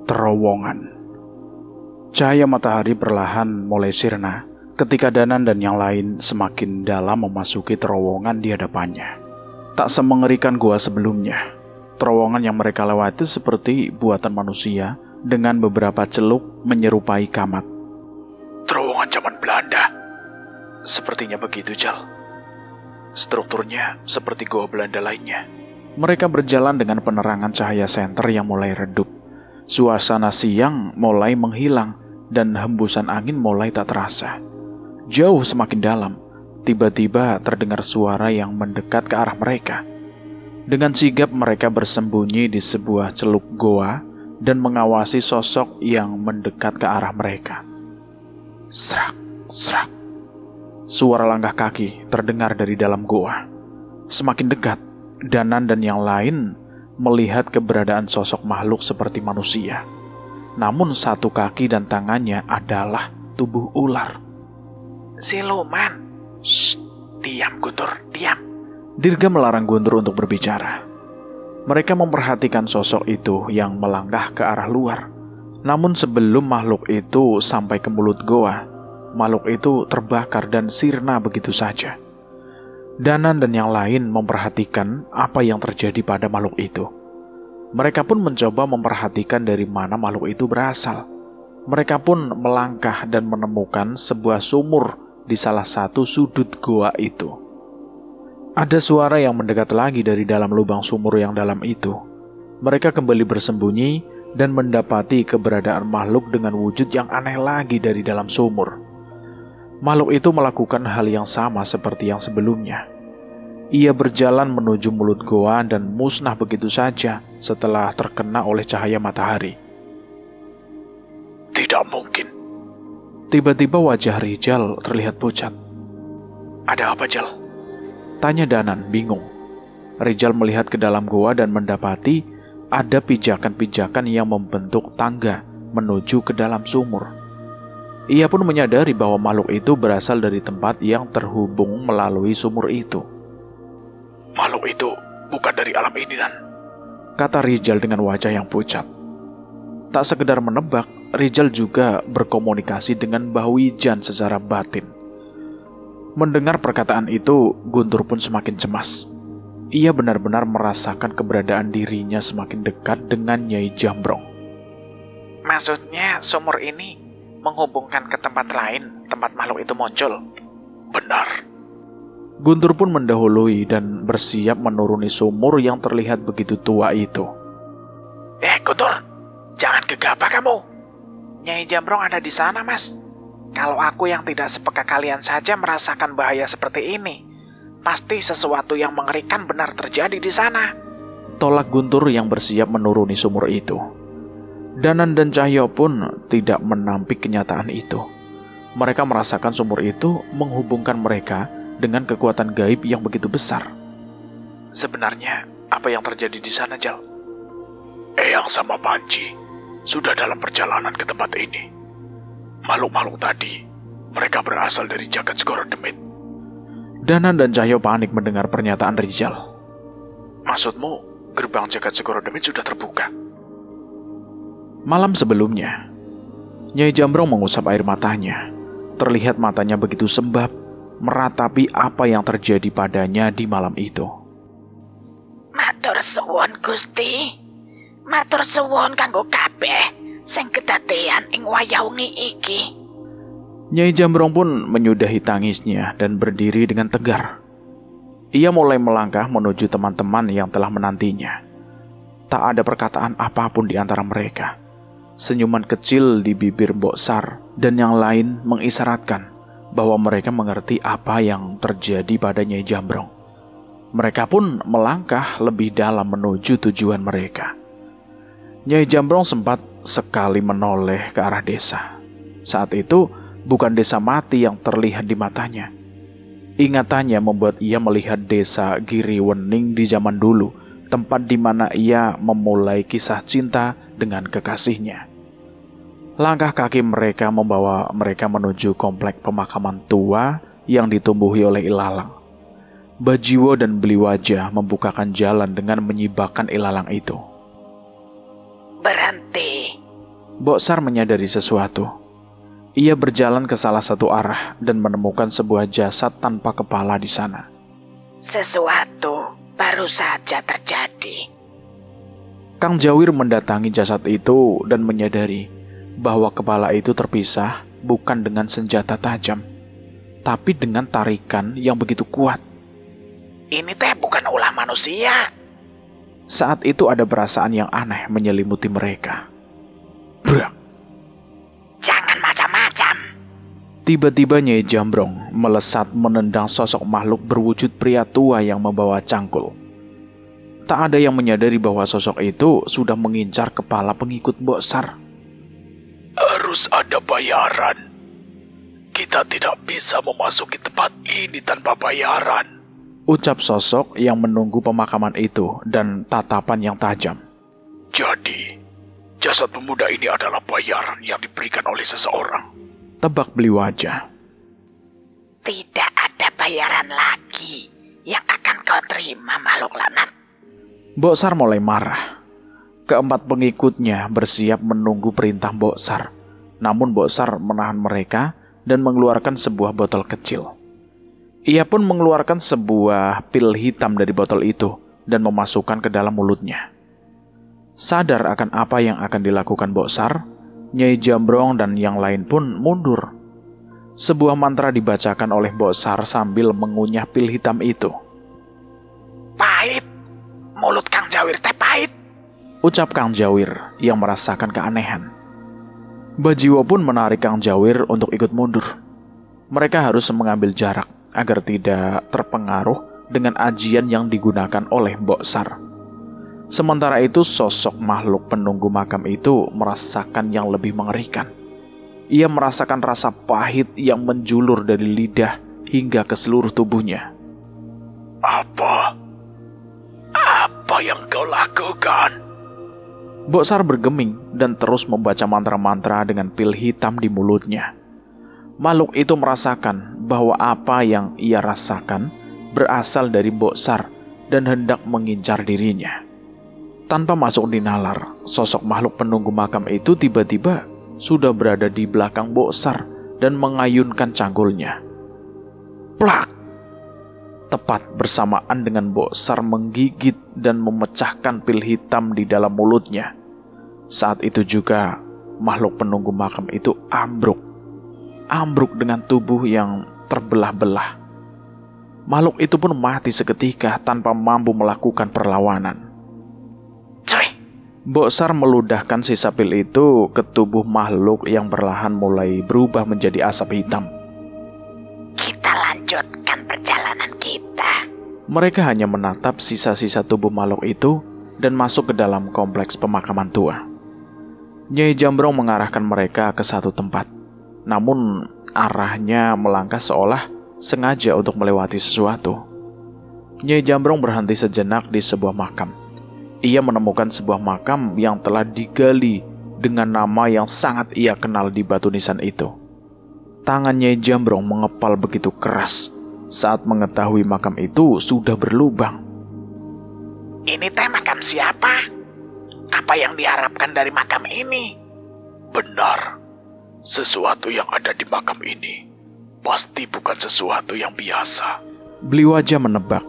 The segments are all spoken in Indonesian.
Terowongan. Cahaya matahari perlahan mulai sirna ketika Danan dan yang lain semakin dalam memasuki terowongan di hadapannya. Tak semengerikan gua sebelumnya. Terowongan yang mereka lewati seperti buatan manusia dengan beberapa celuk menyerupai kamat. Terowongan zaman Belanda. Sepertinya begitu, Jal. Strukturnya seperti goa Belanda lainnya. Mereka berjalan dengan penerangan cahaya senter yang mulai redup. Suasana siang mulai menghilang dan hembusan angin mulai tak terasa. Jauh semakin dalam, tiba-tiba terdengar suara yang mendekat ke arah mereka. Dengan sigap mereka bersembunyi di sebuah celuk goa dan mengawasi sosok yang mendekat ke arah mereka. Serak, serak. Suara langkah kaki terdengar dari dalam goa. Semakin dekat, Danan dan yang lain melihat keberadaan sosok makhluk seperti manusia. Namun satu kaki dan tangannya adalah tubuh ular. Siluman. Shh, diam Guntur, diam. Dirga melarang Guntur untuk berbicara. Mereka memperhatikan sosok itu yang melangkah ke arah luar. Namun sebelum makhluk itu sampai ke mulut goa, makhluk itu terbakar dan sirna begitu saja. Danan dan yang lain memperhatikan apa yang terjadi pada makhluk itu. Mereka pun mencoba memperhatikan dari mana makhluk itu berasal. Mereka pun melangkah dan menemukan sebuah sumur di salah satu sudut goa itu. Ada suara yang mendekat lagi dari dalam lubang sumur yang dalam itu. Mereka kembali bersembunyi dan mendapati keberadaan makhluk dengan wujud yang aneh lagi dari dalam sumur. Makhluk itu melakukan hal yang sama seperti yang sebelumnya. Ia berjalan menuju mulut goa dan musnah begitu saja setelah terkena oleh cahaya matahari. Tidak mungkin. Tiba-tiba wajah Rijal terlihat pucat. Ada apa, Jal? Tanya Danan bingung. Rijal melihat ke dalam goa dan mendapati ada pijakan-pijakan yang membentuk tangga menuju ke dalam sumur. Ia pun menyadari bahwa makhluk itu berasal dari tempat yang terhubung melalui sumur itu. Makhluk itu bukan dari alam ini, Dan, kata Rijal dengan wajah yang pucat. Tak sekedar menebak, Rijal juga berkomunikasi dengan Mbah Wijan secara batin. Mendengar perkataan itu, Guntur pun semakin cemas. Ia benar-benar merasakan keberadaan dirinya semakin dekat dengan Nyai Jambrong. Maksudnya sumur ini menghubungkan ke tempat lain, tempat makhluk itu muncul. Benar. Guntur pun mendahului dan bersiap menuruni sumur yang terlihat begitu tua itu. Guntur, jangan gegabah kamu. Nyai Jambrong ada di sana, Mas. Kalau aku yang tidak sepeka kalian saja merasakan bahaya seperti ini, pasti sesuatu yang mengerikan benar terjadi di sana. Tolak Guntur yang bersiap menuruni sumur itu. Danan dan Cahyo pun tidak menampik kenyataan itu. Mereka merasakan sumur itu menghubungkan mereka dengan kekuatan gaib yang begitu besar. Sebenarnya, apa yang terjadi di sana, Jal? Eyang sama Panji sudah dalam perjalanan ke tempat ini. Makhluk-makhluk tadi, mereka berasal dari jagat Segoro Demit. Danan dan Cahyo panik mendengar pernyataan Rijal. Maksudmu, gerbang jagat Segoro Demit sudah terbuka? Malam sebelumnya, Nyai Jambrong mengusap air matanya. Terlihat matanya begitu sembab, meratapi apa yang terjadi padanya di malam itu. Matur suwun Gusti. Matur suwun kanggo kabeh sing kedadean ing wayah wengi iki. Nyai Jambrong pun menyudahi tangisnya dan berdiri dengan tegar. Ia mulai melangkah menuju teman-teman yang telah menantinya. Tak ada perkataan apapun di antara mereka. Senyuman kecil di bibir Mbok Sar dan yang lain mengisyaratkan bahwa mereka mengerti apa yang terjadi pada Nyai Jambrong. Mereka pun melangkah lebih dalam menuju tujuan mereka. Nyai Jambrong sempat sekali menoleh ke arah desa. Saat itu bukan desa mati yang terlihat di matanya. Ingatannya membuat ia melihat desa Giriwening di zaman dulu, tempat di mana ia memulai kisah cinta dengan kekasihnya. Langkah kaki mereka membawa mereka menuju komplek pemakaman tua yang ditumbuhi oleh ilalang. Bajiwo dan Beliwajah membukakan jalan dengan menyibakkan ilalang itu. Berhenti. Boksar menyadari sesuatu. Ia berjalan ke salah satu arah dan menemukan sebuah jasad tanpa kepala di sana. Sesuatu baru saja terjadi. Kang Jawir mendatangi jasad itu dan menyadari bahwa kepala itu terpisah bukan dengan senjata tajam, tapi dengan tarikan yang begitu kuat. Ini teh bukan ulah manusia. Saat itu ada perasaan yang aneh menyelimuti mereka. Brak! Jangan macam-macam. Tiba-tiba Nyai Jambrong melesat menendang sosok makhluk berwujud pria tua yang membawa cangkul. Tak ada yang menyadari bahwa sosok itu sudah mengincar kepala pengikut Boksar. Harus ada bayaran. Kita tidak bisa memasuki tempat ini tanpa bayaran, ucap sosok yang menunggu pemakaman itu dan tatapan yang tajam. Jadi, jasad pemuda ini adalah bayaran yang diberikan oleh seseorang, tebak Beliwajah. Tidak ada bayaran lagi yang akan kau terima, makhluk laknat. Boksar mulai marah. Keempat pengikutnya bersiap menunggu perintah Boksar. Namun Boksar menahan mereka dan mengeluarkan sebuah botol kecil. Ia pun mengeluarkan sebuah pil hitam dari botol itu dan memasukkan ke dalam mulutnya. Sadar akan apa yang akan dilakukan Boksar, Nyai Jambrong dan yang lain pun mundur. Sebuah mantra dibacakan oleh Boksar sambil mengunyah pil hitam itu. Pahit, mulut Kang Jawir teh pahit, ucap Kang Jawir yang merasakan keanehan. Bajiwo pun menarik Kang Jawir untuk ikut mundur. Mereka harus mengambil jarak agar tidak terpengaruh dengan ajian yang digunakan oleh Boksar. Sementara itu sosok makhluk penunggu makam itu merasakan yang lebih mengerikan. Ia merasakan rasa pahit yang menjulur dari lidah hingga ke seluruh tubuhnya. Apa yang kau lakukan? Boksar bergeming dan terus membaca mantra-mantra dengan pil hitam di mulutnya. Makhluk itu merasakan bahwa apa yang ia rasakan berasal dari Boksar dan hendak mengincar dirinya. Tanpa masuk di nalar, sosok makhluk penunggu makam itu tiba-tiba sudah berada di belakang Boksar dan mengayunkan cangkulnya. Plak! Tepat bersamaan dengan Boksar menggigit dan memecahkan pil hitam di dalam mulutnya. Saat itu juga makhluk penunggu makam itu ambruk dengan tubuh yang terbelah-belah. Makhluk itu pun mati seketika tanpa mampu melakukan perlawanan. Cuy, Boksar meludahkan sisa pil itu ke tubuh makhluk yang perlahan mulai berubah menjadi asap hitam. kita lanjutkan perjalanan kita. Mereka hanya menatap sisa-sisa tubuh makhluk itu dan masuk ke dalam kompleks pemakaman tua. Nyai Jambrong mengarahkan mereka ke satu tempat. Namun arahnya melangkah seolah sengaja untuk melewati sesuatu. Nyai Jambrong berhenti sejenak di sebuah makam. Ia menemukan sebuah makam yang telah digali dengan nama yang sangat ia kenal di batu nisan itu. Tangan Nyai Jambrong mengepal begitu keras saat mengetahui makam itu sudah berlubang. Ini teh makam siapa? Apa yang diharapkan dari makam ini? Benar, sesuatu yang ada di makam ini pasti bukan sesuatu yang biasa. Beliwajah menebak.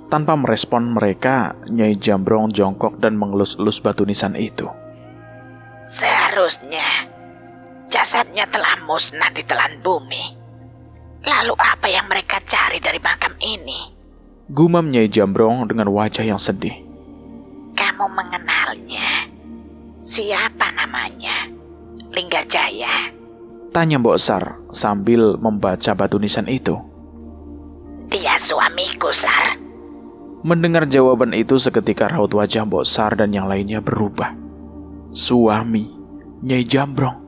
Tanpa merespon mereka, Nyai Jambrong jongkok dan mengelus-elus batu nisan itu. Seharusnya jasadnya telah musnah di telan bumi. Lalu apa yang mereka cari dari makam ini? Gumam Nyai Jambrong dengan wajah yang sedih. Kamu mengenalnya? Siapa namanya? Linggajaya? Tanya Mbok Sar sambil membaca batu nisan itu. Dia suamiku, Sar. Mendengar jawaban itu seketika raut wajah Mbok Sar dan yang lainnya berubah. Suami Nyai Jambrong.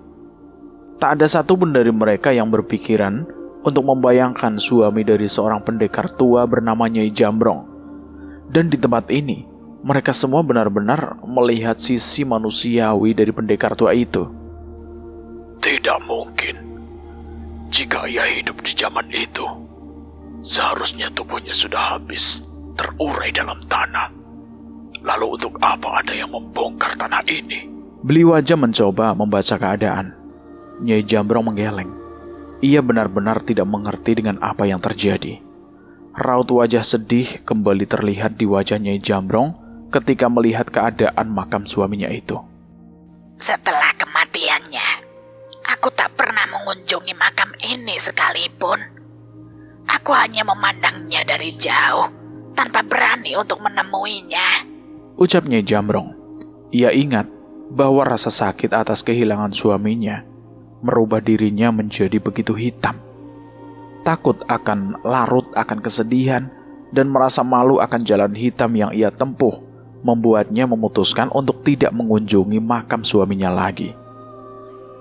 Tak ada satu pun dari mereka yang berpikiran untuk membayangkan suami dari seorang pendekar tua bernama Nyai Jambrong. Dan di tempat ini, mereka semua benar-benar melihat sisi manusiawi dari pendekar tua itu. Tidak mungkin. Jika ia hidup di zaman itu, seharusnya tubuhnya sudah habis terurai dalam tanah. Lalu untuk apa ada yang membongkar tanah ini? Beli wajah mencoba membaca keadaan. Nyai Jambrong menggeleng. Ia benar-benar tidak mengerti dengan apa yang terjadi. Raut wajah sedih kembali terlihat di wajah Nyai Jambrong ketika melihat keadaan makam suaminya itu. Setelah kematiannya, aku tak pernah mengunjungi makam ini sekalipun. Aku hanya memandangnya dari jauh, tanpa berani untuk menemuinya. Ucap Nyai Jambrong. Ia ingat bahwa rasa sakit atas kehilangan suaminya merubah dirinya menjadi begitu hitam. Takut akan larut akan kesedihan dan merasa malu akan jalan hitam yang ia tempuh membuatnya memutuskan untuk tidak mengunjungi makam suaminya lagi.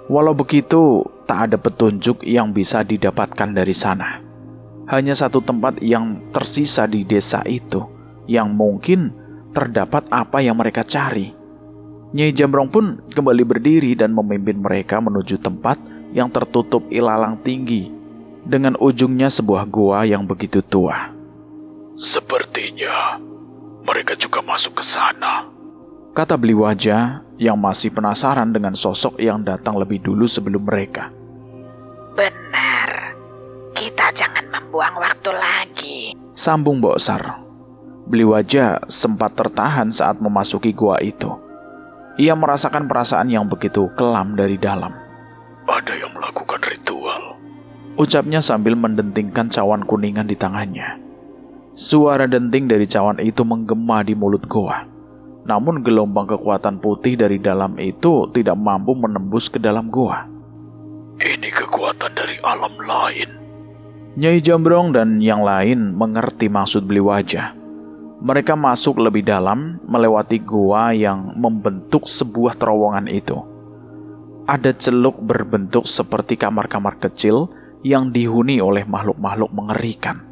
Walau begitu, tak ada petunjuk yang bisa didapatkan dari sana. Hanya satu tempat yang tersisa di desa itu yang mungkin terdapat apa yang mereka cari. Nyai Jambrong pun kembali berdiri dan memimpin mereka menuju tempat yang tertutup ilalang tinggi dengan ujungnya sebuah gua yang begitu tua. Sepertinya mereka juga masuk ke sana, kata Beli Wajah yang masih penasaran dengan sosok yang datang lebih dulu sebelum mereka. Benar, kita jangan membuang waktu lagi, sambung Mbok Sar. Beli Wajah sempat tertahan saat memasuki gua itu. Ia merasakan perasaan yang begitu kelam dari dalam. Ada yang melakukan ritual, ucapnya sambil mendentingkan cawan kuningan di tangannya. Suara denting dari cawan itu menggema di mulut goa. Namun gelombang kekuatan putih dari dalam itu tidak mampu menembus ke dalam goa. Ini kekuatan dari alam lain. Nyai Jambrong dan yang lain mengerti maksud Beli Wajah. Mereka masuk lebih dalam melewati goa yang membentuk sebuah terowongan itu. Ada celuk berbentuk seperti kamar-kamar kecil yang dihuni oleh makhluk-makhluk mengerikan.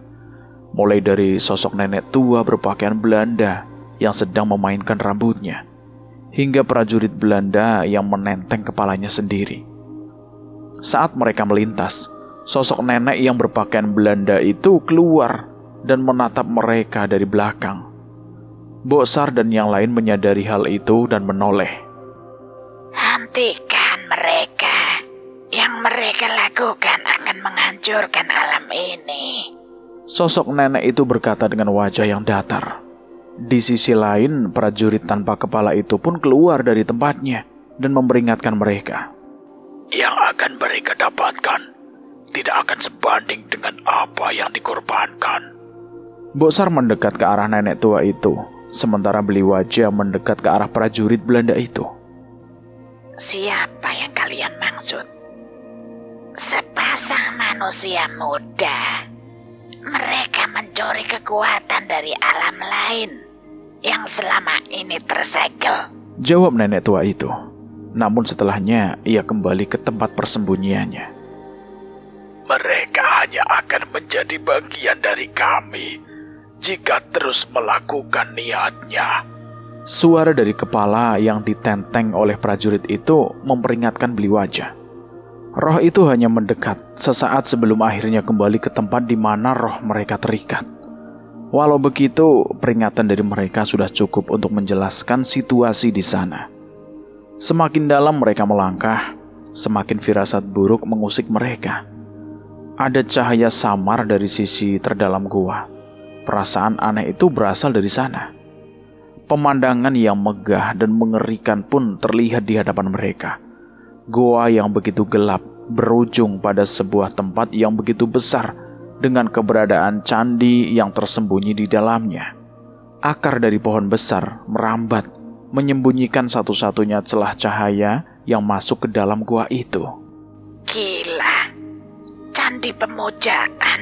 Mulai dari sosok nenek tua berpakaian Belanda yang sedang memainkan rambutnya, hingga prajurit Belanda yang menenteng kepalanya sendiri. Saat mereka melintas, sosok nenek yang berpakaian Belanda itu keluar dan menatap mereka dari belakang. Mbok Sar dan yang lain menyadari hal itu dan menoleh. Hentikan mereka. Yang mereka lakukan akan menghancurkan alam ini. Sosok nenek itu berkata dengan wajah yang datar. Di sisi lain, prajurit tanpa kepala itu pun keluar dari tempatnya dan memperingatkan mereka. Yang akan mereka dapatkan tidak akan sebanding dengan apa yang dikorbankan. Mbok Sar mendekat ke arah nenek tua itu, sementara Beli Wajah mendekat ke arah prajurit Belanda itu. Siapa yang kalian maksud? Sepasang manusia muda. Mereka mencuri kekuatan dari alam lain yang selama ini tersegel, jawab nenek tua itu. Namun setelahnya ia kembali ke tempat persembunyiannya. Mereka hanya akan menjadi bagian dari kami jika terus melakukan niatnya. Suara dari kepala yang ditenteng oleh prajurit itu memperingatkan Beli Wajah. Roh itu hanya mendekat sesaat sebelum akhirnya kembali ke tempat di mana roh mereka terikat. Walau begitu, peringatan dari mereka sudah cukup untuk menjelaskan situasi di sana. Semakin dalam mereka melangkah, semakin firasat buruk mengusik mereka. Ada cahaya samar dari sisi terdalam gua. Perasaan aneh itu berasal dari sana. Pemandangan yang megah dan mengerikan pun terlihat di hadapan mereka. Goa yang begitu gelap berujung pada sebuah tempat yang begitu besar dengan keberadaan candi yang tersembunyi di dalamnya. Akar dari pohon besar merambat, menyembunyikan satu-satunya celah cahaya yang masuk ke dalam goa itu. Gila, candi pemujaan.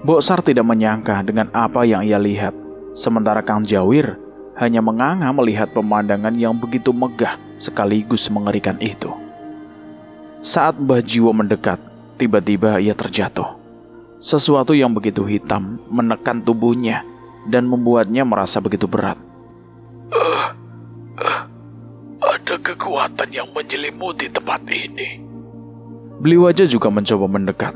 Boksar tidak menyangka dengan apa yang ia lihat. Sementara Kang Jawir hanya menganga melihat pemandangan yang begitu megah sekaligus mengerikan itu. Saat Mbah Jiwo mendekat, tiba-tiba ia terjatuh. Sesuatu yang begitu hitam menekan tubuhnya dan membuatnya merasa begitu berat. Ada kekuatan yang menyelimuti tempat ini. Bliwaja juga mencoba mendekat.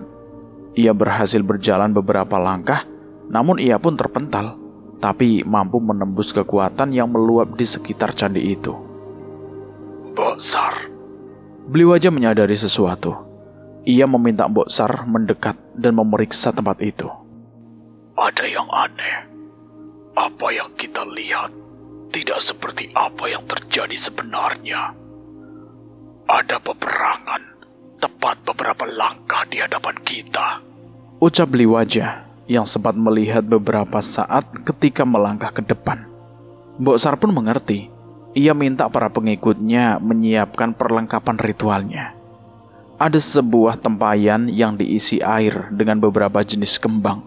Ia berhasil berjalan beberapa langkah, namun ia pun terpental, tapi mampu menembus kekuatan yang meluap di sekitar candi itu. Boksar, Bliwaja menyadari sesuatu. Ia meminta Boksar mendekat dan memeriksa tempat itu. ada yang aneh. Apa yang kita lihat tidak seperti apa yang terjadi sebenarnya. Ada peperangan tepat beberapa langkah di hadapan kita. Ucap Bliwaja yang sempat melihat beberapa saat ketika melangkah ke depan. Boksar pun mengerti. Ia minta para pengikutnya menyiapkan perlengkapan ritualnya. Ada sebuah tempayan yang diisi air dengan beberapa jenis kembang.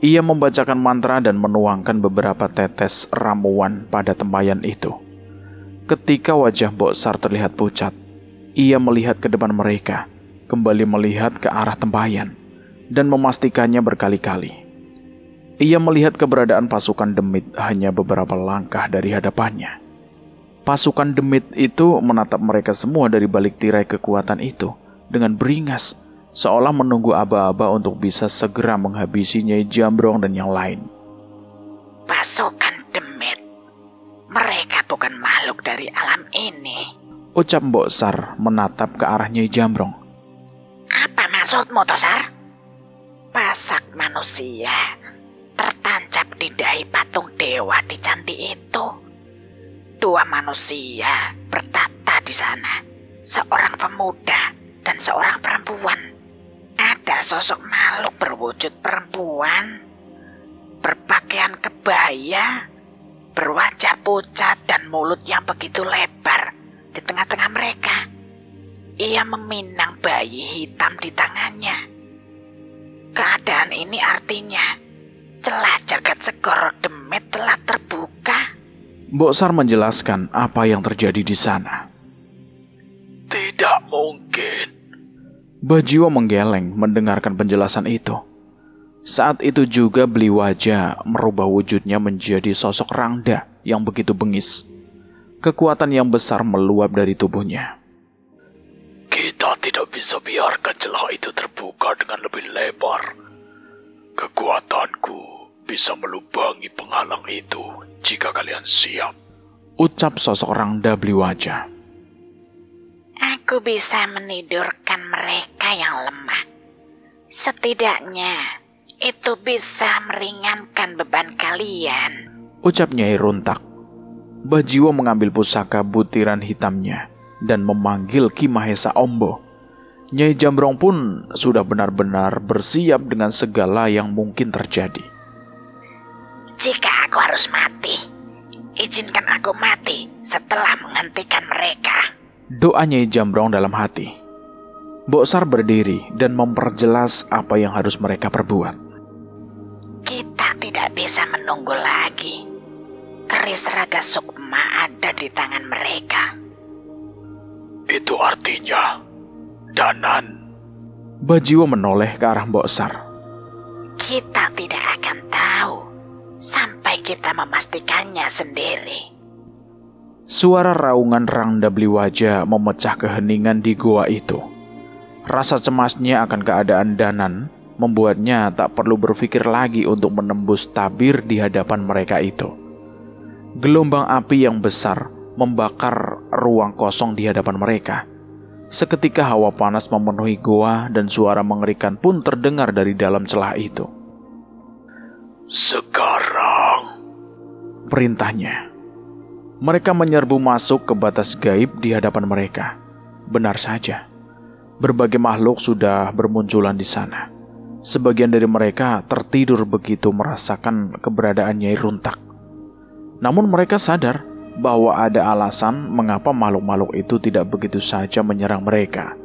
Ia membacakan mantra dan menuangkan beberapa tetes ramuan pada tempayan itu. Ketika wajah Boksar terlihat pucat, ia melihat ke depan mereka, kembali melihat ke arah tempayan, dan memastikannya berkali-kali. Ia melihat keberadaan pasukan demit hanya beberapa langkah dari hadapannya. Pasukan demit itu menatap mereka semua dari balik tirai kekuatan itu dengan beringas, seolah menunggu aba-aba untuk bisa segera menghabisi Nyai Jambrong dan yang lain. Pasukan demit. Mereka bukan makhluk dari alam ini. Ucap Boksar menatap ke arah Nyai Jambrong. Apa maksudmu, Tosar? Pasak manusia tertancap di dahi patung dewa di candi itu. Dua manusia bertata di sana. Seorang pemuda dan seorang perempuan. Ada sosok makhluk berwujud perempuan, berpakaian kebaya, berwajah pucat dan mulut yang begitu lebar di tengah-tengah mereka. Ia meminang bayi hitam di tangannya. Keadaan ini artinya celah jagat segoro demit telah terbuka. Boksar menjelaskan apa yang terjadi di sana. Tidak mungkin. Mbah Jiwo menggeleng mendengarkan penjelasan itu. Saat itu juga Bliwaja merubah wujudnya menjadi sosok Rangda yang begitu bengis. Kekuatan yang besar meluap dari tubuhnya. Kita tidak bisa biarkan celah itu terbuka dengan lebih lebar. Kekuatanku bisa melubangi penghalang itu jika kalian siap. Ucap sosok Rangda Bliwaja. Aku bisa menidurkan mereka yang lemah. Setidaknya itu bisa meringankan beban kalian. Ucap Nyai Runtak. Mbah Jiwo mengambil pusaka butiran hitamnya dan memanggil Ki Mahesa Ombo. Nyai Jambrong pun sudah benar-benar bersiap dengan segala yang mungkin terjadi. Jika aku harus mati, izinkan aku mati setelah menghentikan mereka. Doa Nyai Jambrong dalam hati. Boksar berdiri dan memperjelas apa yang harus mereka perbuat. Kita tidak bisa menunggu lagi. Keris Raga Sukma ada di tangan mereka. Itu artinya Danan. Mbah Jiwo menoleh ke arah Boksar. Kita tidak akan tahu sampai kita memastikannya sendiri. Suara raungan Rangda Bliwaja memecah keheningan di goa itu. Rasa cemasnya akan keadaan Danan membuatnya tak perlu berpikir lagi untuk menembus tabir di hadapan mereka itu. Gelombang api yang besar membakar ruang kosong di hadapan mereka. Seketika hawa panas memenuhi goa dan suara mengerikan pun terdengar dari dalam celah itu. Sekarang, perintahnya. Mereka menyerbu masuk ke batas gaib di hadapan mereka. Benar saja, berbagai makhluk sudah bermunculan di sana. Sebagian dari mereka tertidur begitu merasakan keberadaan Nyai Runtak. Namun mereka sadar bahwa ada alasan mengapa makhluk-makhluk itu tidak begitu saja menyerang mereka.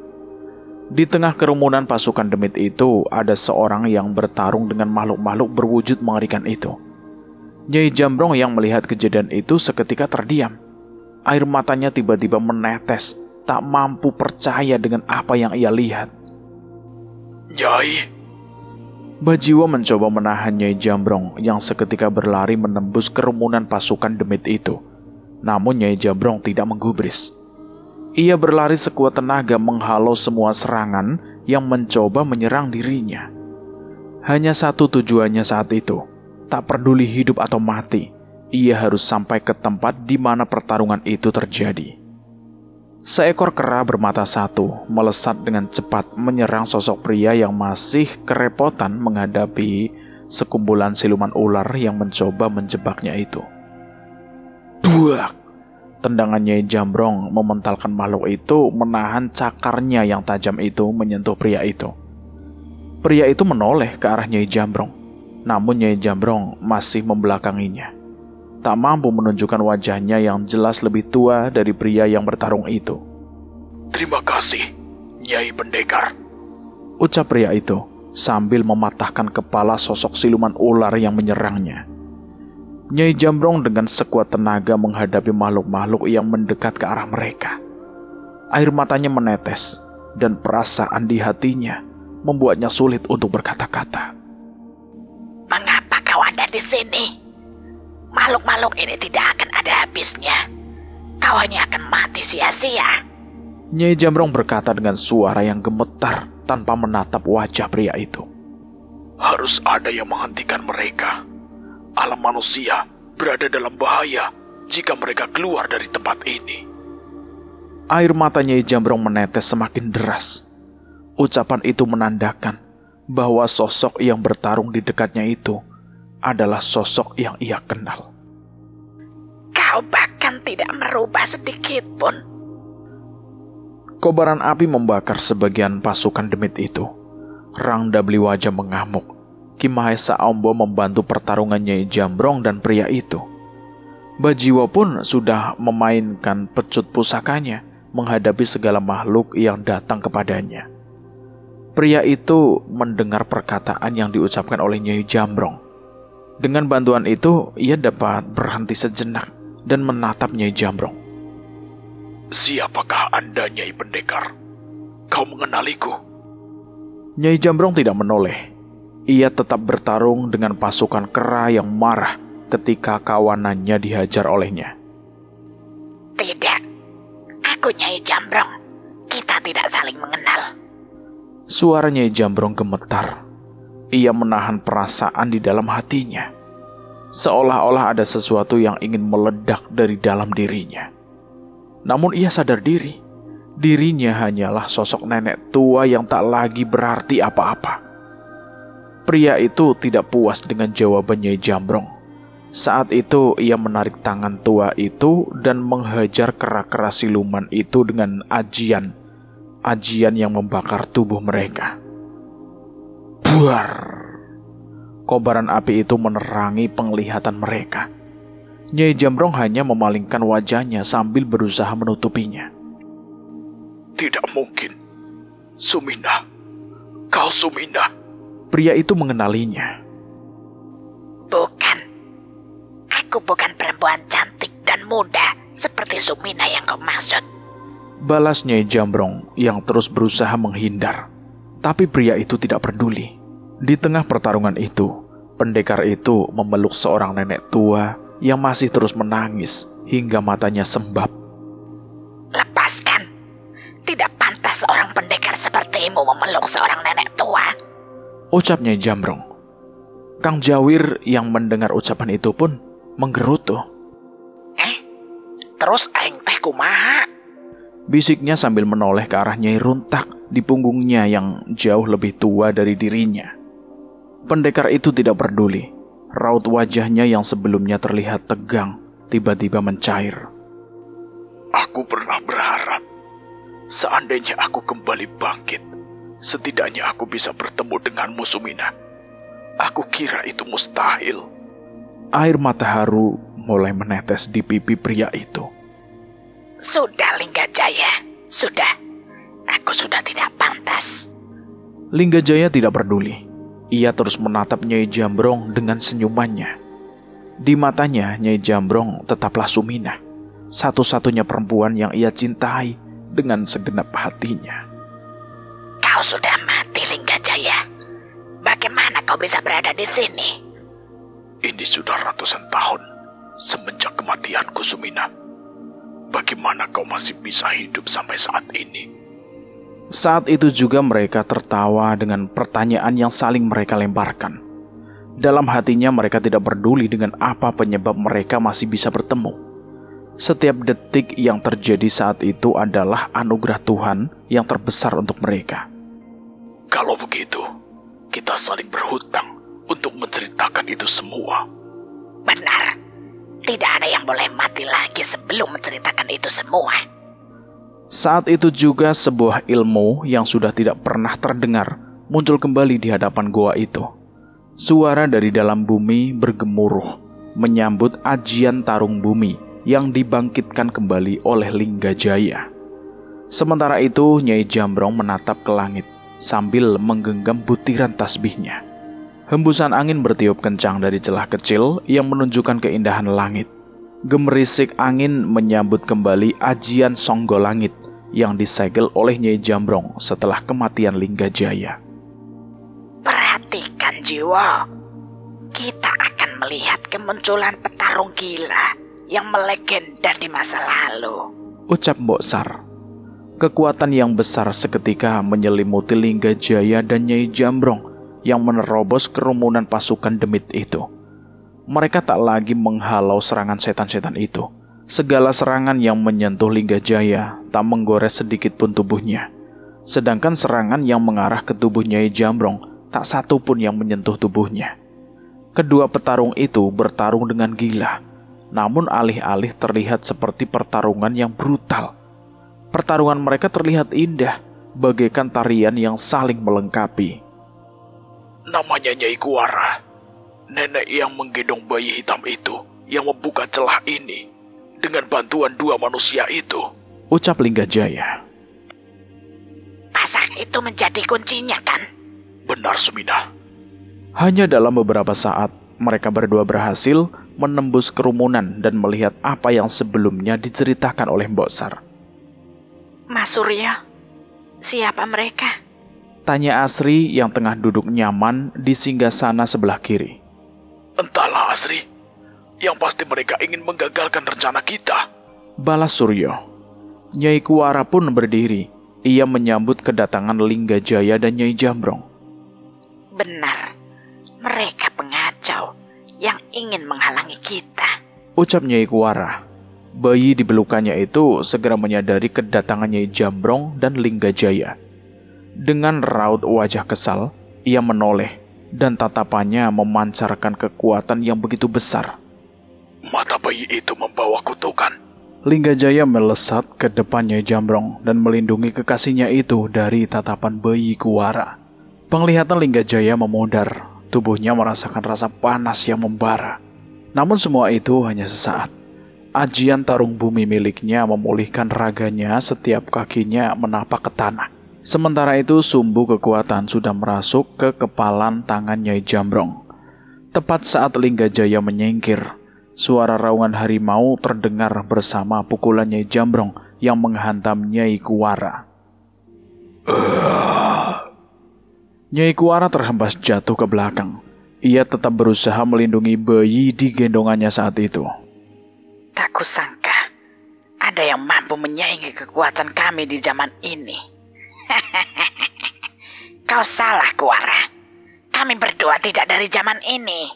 Di tengah kerumunan pasukan demit itu, ada seorang yang bertarung dengan makhluk-makhluk berwujud mengerikan itu. Nyai Jambrong yang melihat kejadian itu seketika terdiam. Air matanya tiba-tiba menetes, tak mampu percaya dengan apa yang ia lihat. Nyai, Bajiwo mencoba menahan Nyai Jambrong yang seketika berlari menembus kerumunan pasukan demit itu. Namun Nyai Jambrong tidak menggubris. Ia berlari sekuat tenaga menghalau semua serangan yang mencoba menyerang dirinya. Hanya satu tujuannya saat itu, tak peduli hidup atau mati, ia harus sampai ke tempat di mana pertarungan itu terjadi. Seekor kera bermata satu melesat dengan cepat menyerang sosok pria yang masih kerepotan menghadapi sekumpulan siluman ular yang mencoba menjebaknya itu. Duak! Tendangan Nyai Jambrong mementalkan makhluk itu menahan cakarnya yang tajam itu menyentuh pria itu. Pria itu menoleh ke arah Nyai Jambrong, namun Nyai Jambrong masih membelakanginya. Tak mampu menunjukkan wajahnya yang jelas lebih tua dari pria yang bertarung itu. terima kasih, Nyai Pendekar, ucap pria itu sambil mematahkan kepala sosok siluman ular yang menyerangnya. Nyai Jambrong dengan sekuat tenaga menghadapi makhluk-makhluk yang mendekat ke arah mereka. Air matanya menetes dan perasaan di hatinya membuatnya sulit untuk berkata-kata. Mengapa kau ada di sini? Makhluk-makhluk ini tidak akan ada habisnya. Kau hanya akan mati sia-sia. Nyai Jambrong berkata dengan suara yang gemetar tanpa menatap wajah pria itu. harus ada yang menghentikan mereka. Alam manusia berada dalam bahaya jika mereka keluar dari tempat ini. Air mata Nyai Jambrong menetes semakin deras. Ucapan itu menandakan bahwa sosok yang bertarung di dekatnya itu adalah sosok yang ia kenal. Kau bahkan tidak merubah sedikit pun. Kobaran api membakar sebagian pasukan demit itu. Rangda Bliwaja mengamuk. Ki Mahesa Ombo membantu pertarungan Nyai Jambrong dan pria itu. Bajiwo pun sudah memainkan pecut pusakanya menghadapi segala makhluk yang datang kepadanya. Pria itu mendengar perkataan yang diucapkan oleh Nyai Jambrong. Dengan bantuan itu, ia dapat berhenti sejenak dan menatap Nyai Jambrong. Siapakah Anda, Nyai Pendekar? Kau mengenaliku? Nyai Jambrong tidak menoleh. Ia tetap bertarung dengan pasukan kera yang marah ketika kawanannya dihajar olehnya. Tidak, aku Nyai Jambrong. Kita tidak saling mengenal. Suara Nyai Jambrong gemetar. Ia menahan perasaan di dalam hatinya. Seolah-olah ada sesuatu yang ingin meledak dari dalam dirinya. Namun ia sadar diri. Dirinya hanyalah sosok nenek tua yang tak lagi berarti apa-apa. Pria itu tidak puas dengan jawaban Nyai Jambrong. Saat itu ia menarik tangan tua itu dan menghajar kera-kera siluman itu dengan ajian yang membakar tubuh mereka. Buar! Kobaran api itu menerangi penglihatan mereka. Nyai Jambrong hanya memalingkan wajahnya sambil berusaha menutupinya. Tidak mungkin. Suminah. Kau Suminah. Pria itu mengenalinya. Bukan. Aku bukan perempuan cantik dan muda seperti Sumina yang kau maksud. Balas Nyai Jambrong yang terus berusaha menghindar. Tapi pria itu tidak peduli. Di tengah pertarungan itu, pendekar itu memeluk seorang nenek tua yang masih terus menangis hingga matanya sembab. Lepaskan. Tidak pantas seorang pendekar sepertimu memeluk seorang nenek tua. Ucap Nyai Jambrong. Kang Jawir yang mendengar ucapan itu pun menggerutu. Terus aing teh kumaha? Bisiknya sambil menoleh ke arah Nyai Runtak di punggungnya yang jauh lebih tua dari dirinya. Pendekar itu tidak peduli. Raut wajahnya yang sebelumnya terlihat tegang tiba-tiba mencair. Aku pernah berharap seandainya aku kembali bangkit, setidaknya aku bisa bertemu denganmu, Sumina. Aku kira itu mustahil. Air mata haru mulai menetes di pipi pria itu. Sudah, Linggajaya. Sudah. aku sudah tidak pantas. Linggajaya tidak peduli. Ia terus menatap Nyai Jambrong dengan senyumannya. Di matanya, Nyai Jambrong tetaplah Suminah, satu-satunya perempuan yang ia cintai dengan segenap hatinya. Kau sudah mati, Linggajaya. Bagaimana kau bisa berada di sini? Ini sudah ratusan tahun semenjak kematianku, Suminah. Bagaimana kau masih bisa hidup sampai saat ini? Saat itu juga mereka tertawa dengan pertanyaan yang saling mereka lemparkan. Dalam hatinya mereka tidak peduli dengan apa penyebab mereka masih bisa bertemu. Setiap detik yang terjadi saat itu adalah anugerah Tuhan yang terbesar untuk mereka. Kalau begitu, kita saling berhutang untuk menceritakan itu semua. Benar. Tidak ada yang boleh mati lagi sebelum menceritakan itu semua. Saat itu juga sebuah ilmu yang sudah tidak pernah terdengar muncul kembali di hadapan goa itu. Suara dari dalam bumi bergemuruh menyambut ajian tarung bumi yang dibangkitkan kembali oleh Linggajaya. Sementara itu Nyai Jambrong menatap ke langit sambil menggenggam butiran tasbihnya. Hembusan angin bertiup kencang dari celah kecil yang menunjukkan keindahan langit. Gemerisik angin menyambut kembali ajian Songgo Langit yang disegel oleh Nyai Jambrong setelah kematian Linggajaya. Perhatikan, Jiwo. Kita akan melihat kemunculan petarung gila yang melegenda di masa lalu, ucap Mbok Sar. Kekuatan yang besar seketika menyelimuti Linggajaya dan Nyai Jambrong yang menerobos kerumunan pasukan demit itu. Mereka tak lagi menghalau serangan setan-setan itu. Segala serangan yang menyentuh Linggajaya tak menggores sedikit pun tubuhnya. Sedangkan serangan yang mengarah ke tubuh Nyai Jambrong tak satu pun yang menyentuh tubuhnya. Kedua petarung itu bertarung dengan gila, namun alih-alih terlihat seperti pertarungan yang brutal. Pertarungan mereka terlihat indah, bagaikan tarian yang saling melengkapi. Namanya Nyai Kuara, nenek yang menggendong bayi hitam itu yang membuka celah ini dengan bantuan dua manusia itu, ucap Linggajaya. Pasak itu menjadi kuncinya, kan? Benar, Suminah. Hanya dalam beberapa saat, mereka berdua berhasil menembus kerumunan dan melihat apa yang sebelumnya diceritakan oleh Mbok Sar. Mas Suryo, siapa mereka? Tanya Asri yang tengah duduk nyaman di singgasana sebelah kiri. Entahlah, Asri. Yang pasti mereka ingin menggagalkan rencana kita, balas Suryo. Nyai Kuara pun berdiri. Ia menyambut kedatangan Linggajaya dan Nyai Jambrong. Benar, mereka pengacau yang ingin menghalangi kita, ucap Nyai Kuara. Bayi di belukannya itu segera menyadari kedatangan Nyai Jambrong dan Linggajaya. Dengan raut wajah kesal, ia menoleh dan tatapannya memancarkan kekuatan yang begitu besar. Mata bayi itu membawa kutukan. Linggajaya melesat ke depan Nyai Jambrong dan melindungi kekasihnya itu dari tatapan bayi Kuara. Penglihatan Linggajaya memudar, tubuhnya merasakan rasa panas yang membara. Namun semua itu hanya sesaat. Ajian tarung bumi miliknya memulihkan raganya setiap kakinya menapak ke tanah. Sementara itu sumbu kekuatan sudah merasuk ke kepalan tangan Nyai Jambrong. Tepat saat Linggajaya menyingkir, suara raungan harimau terdengar bersama pukulan Nyai Jambrong yang menghantam Nyai Kuara. Nyai Kuara terhempas jatuh ke belakang. Ia tetap berusaha melindungi bayi di gendongannya saat itu. Tak kusangka ada yang mampu menyaingi kekuatan kami di zaman ini. Kau salah, Kuara. Kami berdua tidak dari zaman ini,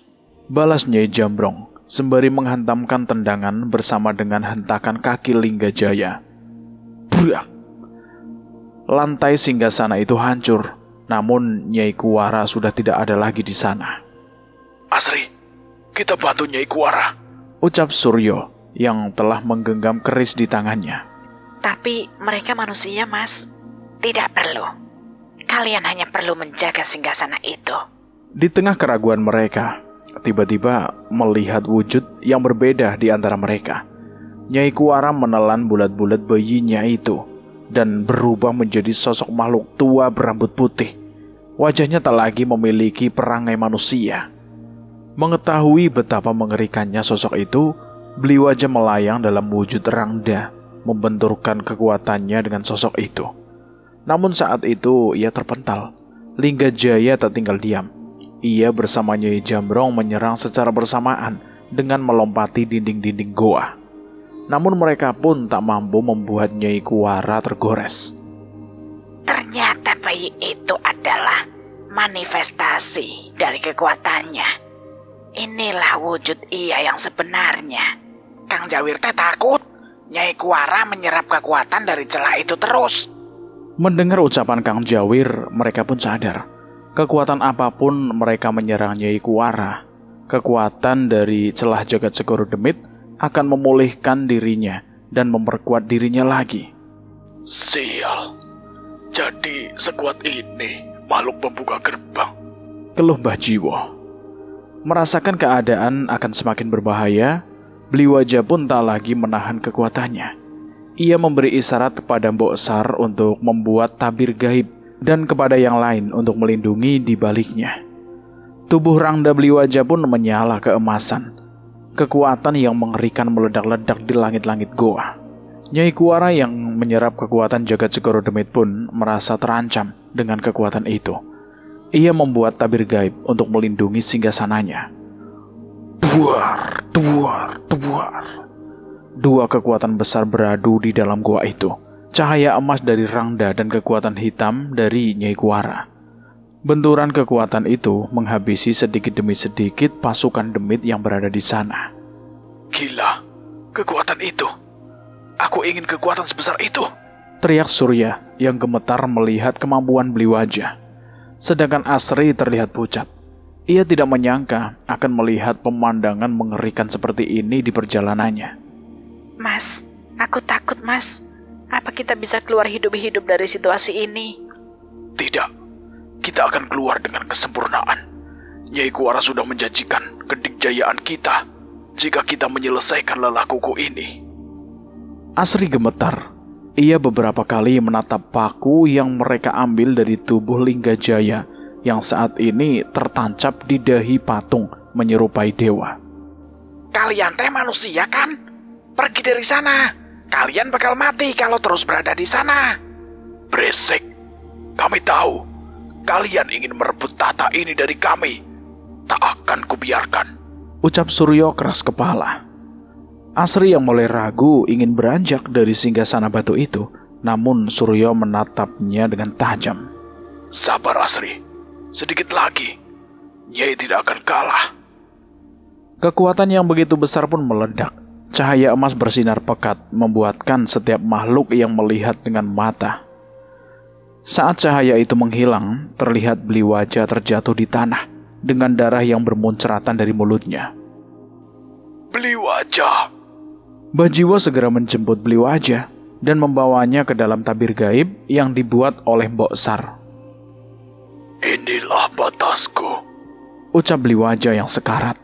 balas Nyai Jambrong sembari menghantamkan tendangan bersama dengan hentakan kaki Linggajaya. Buah! Lantai singgasana itu hancur, namun Nyai Kuara sudah tidak ada lagi di sana. Asri, kita bantu Nyai Kuara, ucap Suryo yang telah menggenggam keris di tangannya. Tapi mereka manusia, Mas. Tidak perlu. Kalian hanya perlu menjaga singgasana itu. Di tengah keraguan mereka, tiba-tiba melihat wujud yang berbeda di antara mereka. Nyai Kuara menelan bulat-bulat bayinya itu. dan berubah menjadi sosok makhluk tua berambut putih. Wajahnya tak lagi memiliki perangai manusia. Mengetahui betapa mengerikannya sosok itu, Bliwaja melayang dalam wujud Rangda, membenturkan kekuatannya dengan sosok itu. Namun saat itu ia terpental. Linggajaya tak tinggal diam. Ia bersama Nyai Jambrong menyerang secara bersamaan dengan melompati dinding-dinding goa. Namun mereka pun tak mampu membuat Nyai Kuara tergores. Ternyata bayi itu adalah manifestasi dari kekuatannya. Inilah wujud ia yang sebenarnya. Kang Jawir teh takut Nyai Kuara menyerap kekuatan dari celah itu terus. Mendengar ucapan Kang Jawir, mereka pun sadar. Kekuatan apapun mereka menyerang Nyai Kuara, kekuatan dari celah Jagat Segoro Demit akan memulihkan dirinya dan memperkuat dirinya lagi. Sial, jadi sekuat ini makhluk pembuka gerbang, keluh Mbah Jiwo. Merasakan keadaan akan semakin berbahaya, Bliwaja pun tak lagi menahan kekuatannya. Ia memberi isyarat kepada Mbok Sar untuk membuat tabir gaib dan kepada yang lain untuk melindungi di baliknya. Tubuh Rangda Bliwaja pun menyala keemasan. Kekuatan yang mengerikan meledak-ledak di langit-langit goa. Nyai Kuara yang menyerap kekuatan Jagat Segoro Demit pun merasa terancam dengan kekuatan itu. Ia membuat tabir gaib untuk melindungi singgasananya. Duar, duar, duar. Dua kekuatan besar beradu di dalam goa itu. Cahaya emas dari Rangda dan kekuatan hitam dari Nyai Kuara. Benturan kekuatan itu menghabisi sedikit demi sedikit pasukan demit yang berada di sana. Gila, kekuatan itu. Aku ingin kekuatan sebesar itu, teriak Surya yang gemetar melihat kemampuan Bliwaja. Sedangkan Asri terlihat pucat. Ia tidak menyangka akan melihat pemandangan mengerikan seperti ini di perjalanannya. Mas, aku takut mas. Apa kita bisa keluar hidup-hidup dari situasi ini? Tidak. Kita akan keluar dengan kesempurnaan. Nyai Kuara sudah menjanjikan kedikjayaan kita jika kita menyelesaikan lelah kuku ini. Asri gemetar. Ia beberapa kali menatap paku yang mereka ambil dari tubuh Linggajaya yang saat ini tertancap di dahi patung menyerupai dewa. Kalian teh manusia kan? Pergi dari sana. Kalian bakal mati kalau terus berada di sana. Beresek. Kami tahu. Kalian ingin merebut tahta ini dari kami. Tak akan kubiarkan, ucap Suryo keras kepala. Asri yang mulai ragu ingin beranjak dari singgasana batu itu, namun Suryo menatapnya dengan tajam. Sabar Asri, sedikit lagi. Nyai tidak akan kalah. Kekuatan yang begitu besar pun meledak. Cahaya emas bersinar pekat, membuatkan setiap makhluk yang melihat dengan mata. Saat cahaya itu menghilang, terlihat Bliwaja terjatuh di tanah dengan darah yang bermunceratan dari mulutnya. Bliwaja! Mbah Jiwo segera menjemput Bliwaja dan membawanya ke dalam tabir gaib yang dibuat oleh Mbok Sar. Inilah batasku, ucap Bliwaja yang sekarat.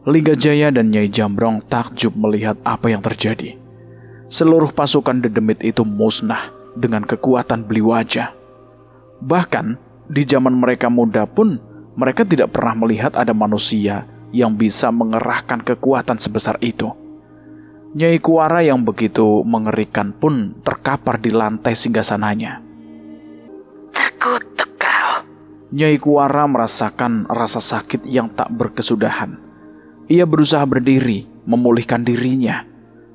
Linggajaya dan Nyai Jambrong takjub melihat apa yang terjadi. Seluruh pasukan dedemit itu musnah dengan kekuatan Bliwaja. Bahkan di zaman mereka muda pun mereka tidak pernah melihat ada manusia yang bisa mengerahkan kekuatan sebesar itu. Nyai Kuara yang begitu mengerikan pun terkapar di lantai singgasananya. Terkutuk kau. Nyai Kuara merasakan rasa sakit yang tak berkesudahan. Ia berusaha berdiri, memulihkan dirinya,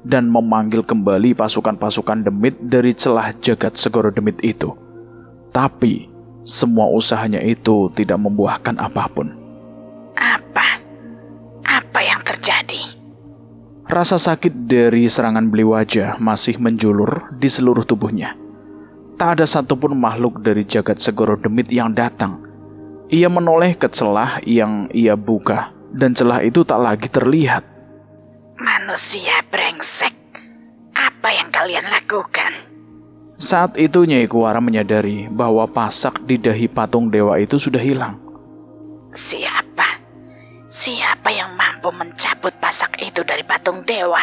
dan memanggil kembali pasukan-pasukan demit dari celah Jagat Segoro Demit itu. Tapi semua usahanya itu tidak membuahkan apapun. Apa yang terjadi? Rasa sakit dari serangan Bliwaja masih menjulur di seluruh tubuhnya. Tak ada satupun makhluk dari Jagat Segoro Demit yang datang. Ia menoleh ke celah yang ia buka, dan celah itu tak lagi terlihat. Manusia brengsek, apa yang kalian lakukan? Saat itu Nyai Kuara menyadari bahwa pasak di dahi patung dewa itu sudah hilang. Siapa yang mampu mencabut pasak itu dari patung dewa?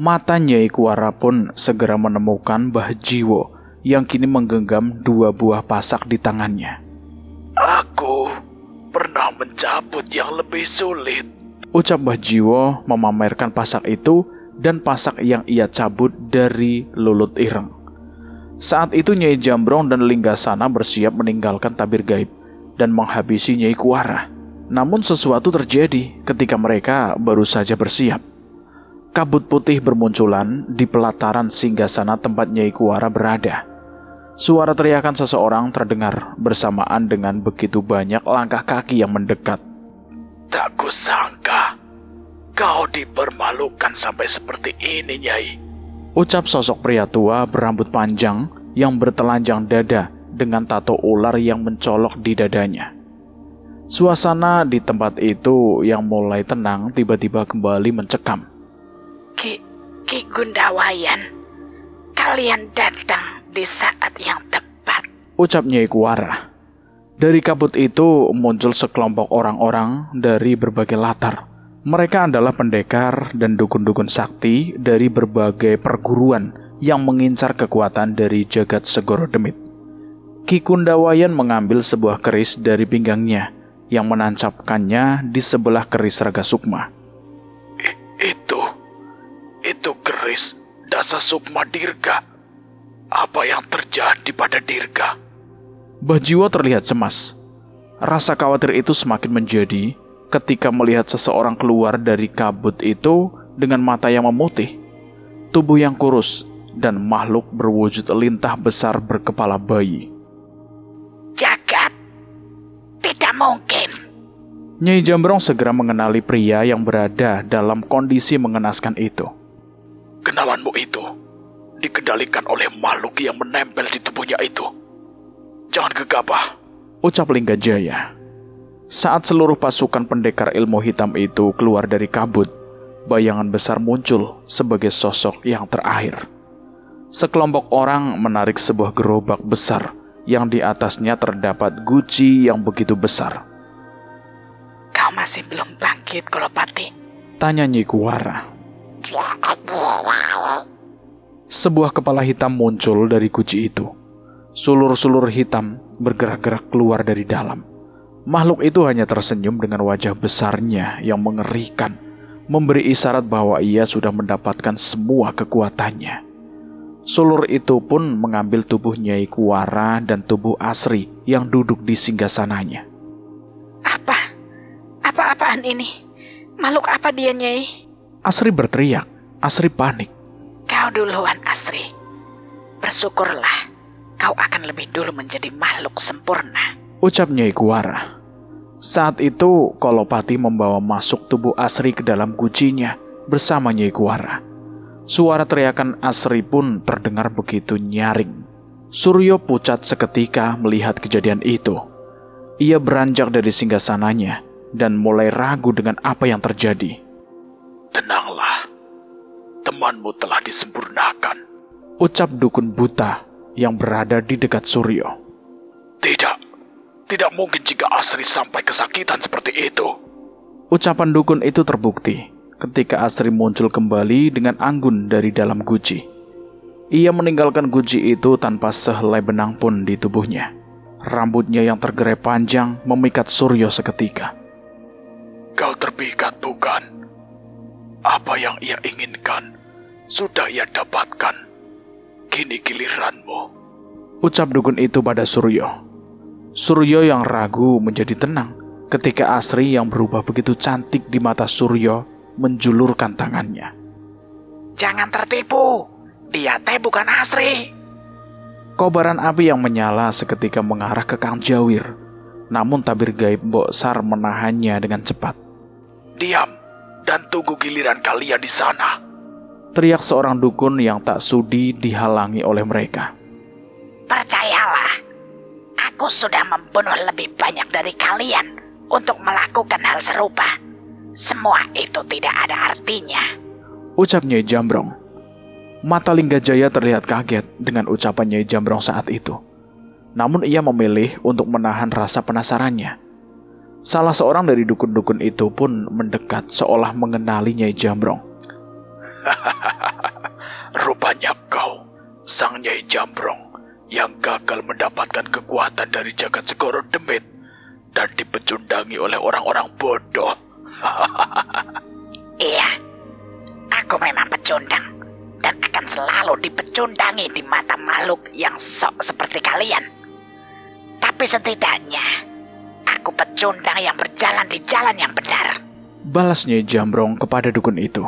Mata Nyai Kuara pun segera menemukan Mbah Jiwo yang kini menggenggam 2 buah pasak di tangannya. Aku pernah mencabut yang lebih sulit, ucap Mbah Jiwo memamerkan pasak itu dan pasak yang ia cabut dari Lulut Ireng. Saat itu Nyai Jambrong dan Linggasana bersiap meninggalkan tabir gaib dan menghabisi Nyai Kuara. Namun sesuatu terjadi ketika mereka baru saja bersiap. Kabut putih bermunculan di pelataran singgasana tempat Nyai Kuara berada. Suara teriakan seseorang terdengar bersamaan dengan begitu banyak langkah kaki yang mendekat. Tak kusangka kau dipermalukan sampai seperti ini, Nyai, ucap sosok pria tua berambut panjang yang bertelanjang dada dengan tato ular yang mencolok di dadanya. Suasana di tempat itu yang mulai tenang tiba-tiba kembali mencekam. Ki Gundawayan, kalian datang di saat yang tepat, ucap Nyai Kuara. Dari kabut itu muncul sekelompok orang-orang dari berbagai latar. Mereka adalah pendekar dan dukun-dukun sakti dari berbagai perguruan yang mengincar kekuatan dari jagat Segoro Demit. Ki Gundawayan mengambil sebuah keris dari pinggangnya yang menancapkannya di sebelah keris Raga Sukma. Itu keris Dasa Sukma Dirga. Apa yang terjadi pada Dirga? Mbah Jiwo terlihat cemas. Rasa khawatir itu semakin menjadi ketika melihat seseorang keluar dari kabut itu dengan mata yang memutih, tubuh yang kurus, dan makhluk berwujud lintah besar berkepala bayi. Jagat, tidak mungkin. Nyai Jambrong segera mengenali pria yang berada dalam kondisi mengenaskan itu. Kenalanmu itu dikendalikan oleh makhluk yang menempel di tubuhnya itu. Jangan gegabah, ucap Linggajaya. Saat seluruh pasukan pendekar ilmu hitam itu keluar dari kabut, bayangan besar muncul sebagai sosok yang terakhir. Sekelompok orang menarik sebuah gerobak besar yang di atasnya terdapat guci yang begitu besar. Kau masih belum bangkit, Golopati? Tanya Nyai Kuara. Sebuah kepala hitam muncul dari guci itu. Sulur-sulur hitam bergerak-gerak keluar dari dalam. Makhluk itu hanya tersenyum dengan wajah besarnya yang mengerikan, memberi isyarat bahwa ia sudah mendapatkan semua kekuatannya. Sulur itu pun mengambil tubuh Nyai Kuara dan tubuh Asri yang duduk di singgasananya. Apa-apaan ini? Makhluk apa dia, Nyai? Asri berteriak. Asri panik. Kau duluan, Asri. Bersyukurlah, kau akan lebih dulu menjadi makhluk sempurna, ucap Nyai Kuara. Saat itu, Kolopati membawa masuk tubuh Asri ke dalam gucinya bersama Nyai Kuara. Suara teriakan Asri pun terdengar begitu nyaring. Suryo pucat seketika melihat kejadian itu. Ia beranjak dari singgasananya dan mulai ragu dengan apa yang terjadi. Tenanglah, temanmu telah disempurnakan, ucap dukun buta yang berada di dekat Suryo. Tidak mungkin jika Asri sampai kesakitan seperti itu. Ucapan dukun itu terbukti ketika Asri muncul kembali dengan anggun dari dalam guci. Ia meninggalkan guci itu tanpa sehelai benang pun di tubuhnya. Rambutnya yang tergerai panjang memikat Suryo seketika. Kau terpikat, bukan? Apa yang ia inginkan sudah ia dapatkan. Kini giliranmu, ucap dukun itu pada Suryo. Suryo yang ragu menjadi tenang ketika Asri yang berubah begitu cantik di mata Suryo menjulurkan tangannya. Jangan tertipu, dia teh bukan Asri. Kobaran api yang menyala seketika mengarah ke Kang Jawir. Namun tabir gaib Mbok Sar menahannya dengan cepat. Diam dan tunggu giliran kalian di sana, teriak seorang dukun yang tak sudi dihalangi oleh mereka. Percayalah, aku sudah membunuh lebih banyak dari kalian untuk melakukan hal serupa. Semua itu tidak ada artinya, ucap Nyai Jambrong. Mata Linggajaya terlihat kaget dengan ucapan Nyai Jambrong saat itu. Namun ia memilih untuk menahan rasa penasarannya. Salah seorang dari dukun-dukun itu pun mendekat seolah mengenali Nyai Jambrong. sang Nyai Jambrong yang gagal mendapatkan kekuatan dari jagat Segoro Demit dan dipecundangi oleh orang-orang bodoh. Iya, aku memang pecundang dan akan selalu dipecundangi di mata makhluk yang sok seperti kalian. Tapi setidaknya, aku pecundang yang berjalan di jalan yang benar. Balas Nyai Jambrong kepada dukun itu.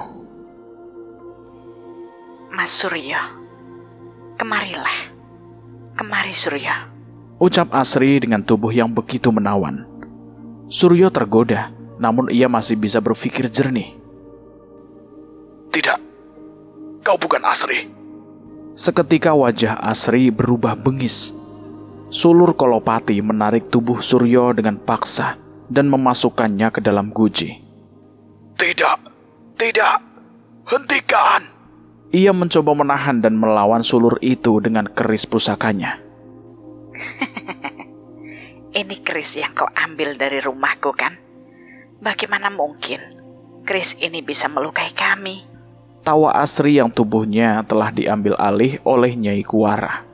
Mas Suryo, kemarilah. Kemari Suryo. Ucap Asri dengan tubuh yang begitu menawan. Suryo tergoda, namun ia masih bisa berpikir jernih. Tidak, kau bukan Asri. Seketika wajah Asri berubah bengis. Sulur Kolopati menarik tubuh Suryo dengan paksa dan memasukkannya ke dalam guci. Tidak, hentikan. Ia mencoba menahan dan melawan sulur itu dengan keris pusakanya. Ini keris yang kau ambil dari rumahku kan? Bagaimana mungkin keris ini bisa melukai kami? Tawa Asri yang tubuhnya telah diambil alih oleh Nyai Kuara.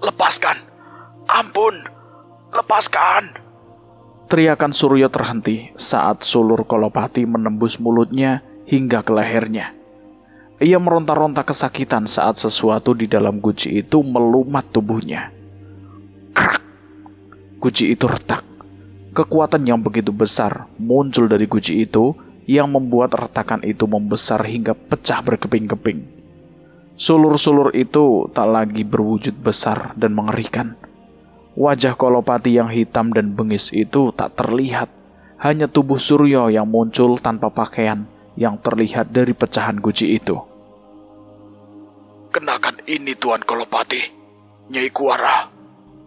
Lepaskan, ampun, lepaskan. Teriakan Suryo terhenti saat sulur Kolopati menembus mulutnya hingga ke lehernya. Ia meronta-ronta kesakitan saat sesuatu di dalam guci itu melumat tubuhnya. Krak! Guci itu retak. Kekuatan yang begitu besar muncul dari guci itu yang membuat retakan itu membesar hingga pecah berkeping-keping. Sulur-sulur itu tak lagi berwujud besar dan mengerikan. Wajah Kolopati yang hitam dan bengis itu tak terlihat. Hanya tubuh Suryo yang muncul tanpa pakaian yang terlihat dari pecahan guci itu. Kenakan ini Tuan Kolopati, Nyai Kuara.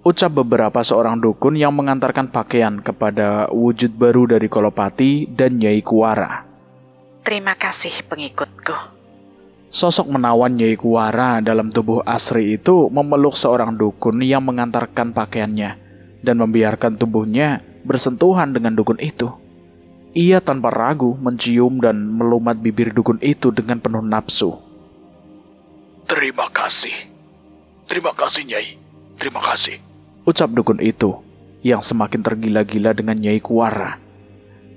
Ucap beberapa seorang dukun yang mengantarkan pakaian kepada wujud baru dari Kolopati dan Nyai Kuara. Terima kasih pengikutku. Sosok menawan Nyai Kuara dalam tubuh Asri itu memeluk seorang dukun yang mengantarkan pakaiannya dan membiarkan tubuhnya bersentuhan dengan dukun itu. Ia tanpa ragu mencium dan melumat bibir dukun itu dengan penuh nafsu. Terima kasih Nyai, terima kasih. Ucap dukun itu yang semakin tergila-gila dengan Nyai Kuara.